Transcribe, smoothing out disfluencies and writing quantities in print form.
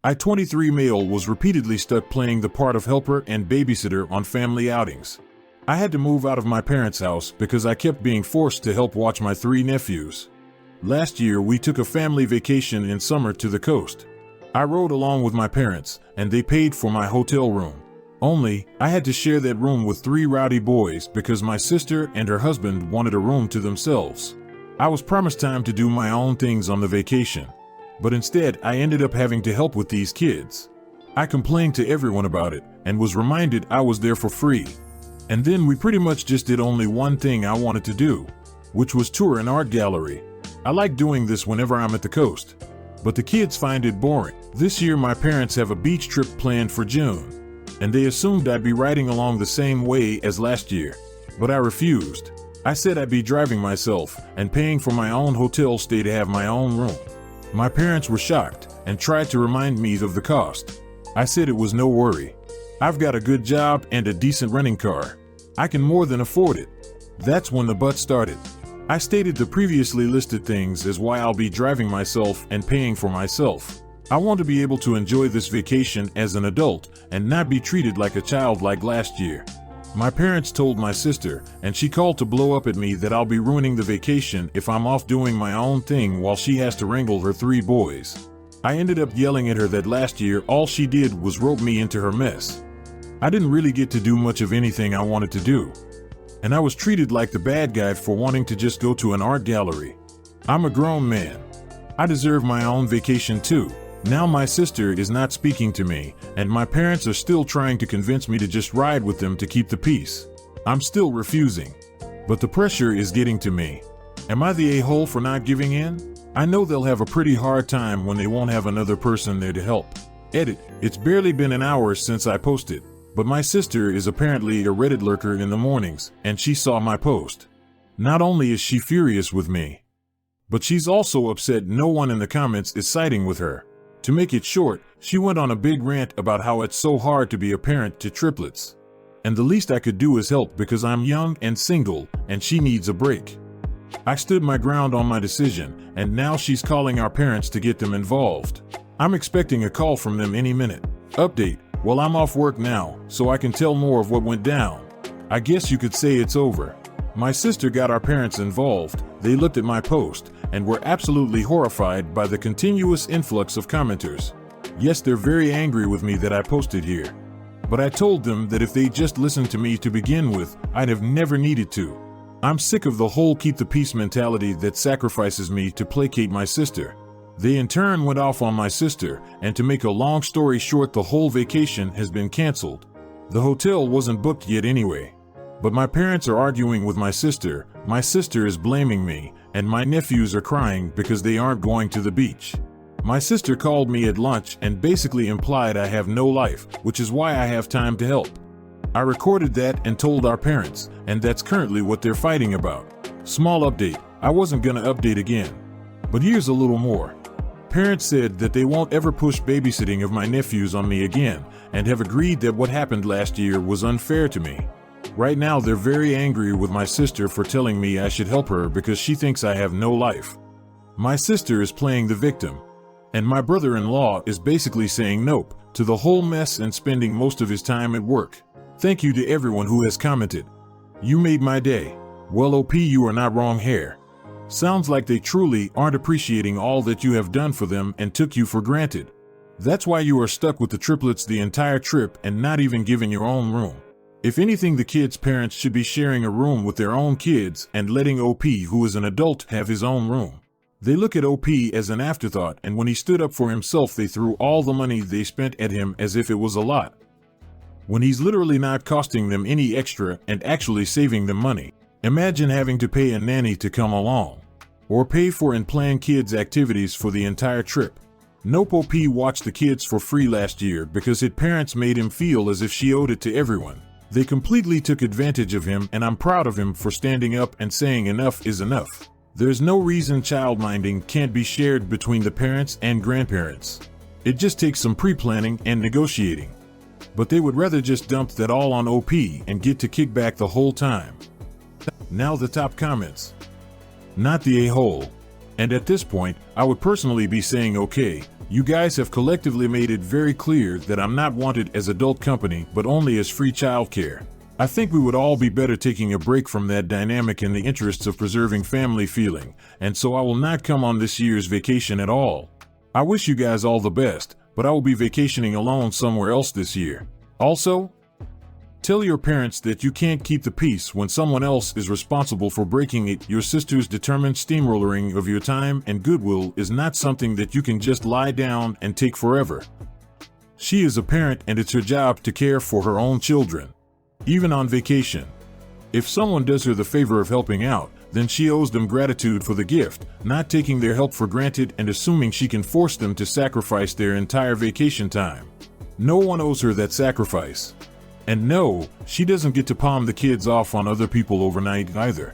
I-23 male was repeatedly stuck playing the part of helper and babysitter on family outings. I had to move out of my parents' house because I kept being forced to help watch my 3 nephews. Last year, we took a family vacation in summer to the coast. I rode along with my parents, and they paid for my hotel room. Only, I had to share that room with 3 rowdy boys because my sister and her husband wanted a room to themselves. I was promised time to do my own things on the vacation, but instead I ended up having to help with these kids. I complained to everyone about it and was reminded I was there for free. And then we pretty much just did only one thing I wanted to do, which was tour an art gallery. I like doing this whenever I'm at the coast, but the kids find it boring. This year my parents have a beach trip planned for June, and they assumed I'd be riding along the same way as last year, but I refused. I said I'd be driving myself and paying for my own hotel stay to have my own room. My parents were shocked and tried to remind me of the cost. I said it was no worry. I've got a good job and a decent renting car. I can more than afford it. That's when the but started. I stated the previously listed things as why I'll be driving myself and paying for myself. I want to be able to enjoy this vacation as an adult and not be treated like a child like last year. My parents told my sister, and she called to blow up at me that I'll be ruining the vacation if I'm off doing my own thing while she has to wrangle her 3 boys. I ended up yelling at her that last year all she did was rope me into her mess. I didn't really get to do much of anything I wanted to do, and I was treated like the bad guy for wanting to just go to an art gallery. I'm a grown man. I deserve my own vacation too. Now my sister is not speaking to me, and my parents are still trying to convince me to just ride with them to keep the peace. I'm still refusing, but the pressure is getting to me. Am I the a-hole for not giving in? I know they'll have a pretty hard time when they won't have another person there to help. Edit: it's barely been an hour since I posted, but my sister is apparently a Reddit lurker in the mornings, and she saw my post. Not only is she furious with me, but she's also upset no one in the comments is siding with her. To make it short, she went on a big rant about how it's so hard to be a parent to triplets. And the least I could do is help because I'm young and single, and she needs a break. I stood my ground on my decision, and now she's calling our parents to get them involved. I'm expecting a call from them any minute. Update: well, I'm off work now, so I can tell more of what went down. I guess you could say it's over. My sister got our parents involved, they looked at my post, and were absolutely horrified by the continuous influx of commenters. Yes, they're very angry with me that I posted here. But I told them that if they just listened to me to begin with, I'd have never needed to. I'm sick of the whole keep the peace mentality that sacrifices me to placate my sister. They in turn went off on my sister, and to make a long story short, the whole vacation has been canceled. The hotel wasn't booked yet anyway. But my parents are arguing with my sister is blaming me, and my nephews are crying because they aren't going to the beach. My sister called me at lunch and basically implied I have no life, which is why I have time to help. I recorded that and told our parents, and that's currently what they're fighting about. Small update: I wasn't gonna update again. But here's a little more. Parents said that they won't ever push babysitting of my nephews on me again, and have agreed that what happened last year was unfair to me. Right now they're very angry with my sister for telling me I should help her because she thinks I have no life. My sister is playing the victim, and my brother-in-law is basically saying nope to the whole mess and spending most of his time at work. Thank you to everyone who has commented. You made my day. Well, OP, you are not wrong here. Sounds like they truly aren't appreciating all that you have done for them and took you for granted. That's why you are stuck with the triplets the entire trip and not even given your own room. If anything, the kids' parents should be sharing a room with their own kids and letting OP, who is an adult, have his own room. They look at OP as an afterthought, and when he stood up for himself, they threw all the money they spent at him as if it was a lot, when he's literally not costing them any extra and actually saving them money. Imagine having to pay a nanny to come along, or pay for and plan kids' activities for the entire trip. Nope, OP watched the kids for free last year because his parents made him feel as if she owed it to everyone. They completely took advantage of him, and I'm proud of him for standing up and saying enough is enough. There's no reason child-minding can't be shared between the parents and grandparents. It just takes some pre-planning and negotiating. But they would rather just dump that all on OP and get to kick back the whole time. Now the top comments. Not the a-hole. And at this point, I would personally be saying okay, You guys have collectively made it very clear that I'm not wanted as adult company, but only as free childcare. I think we would all be better taking a break from that dynamic in the interests of preserving family feeling, and so I will not come on this year's vacation at all. I wish you guys all the best, but I will be vacationing alone somewhere else this year. Also, tell your parents that you can't keep the peace when someone else is responsible for breaking it. Your sister's determined steamrollering of your time and goodwill is not something that you can just lie down and take forever. She is a parent and it's her job to care for her own children, even on vacation. If someone does her the favor of helping out, then she owes them gratitude for the gift, not taking their help for granted and assuming she can force them to sacrifice their entire vacation time. No one owes her that sacrifice. And no, she doesn't get to palm the kids off on other people overnight either.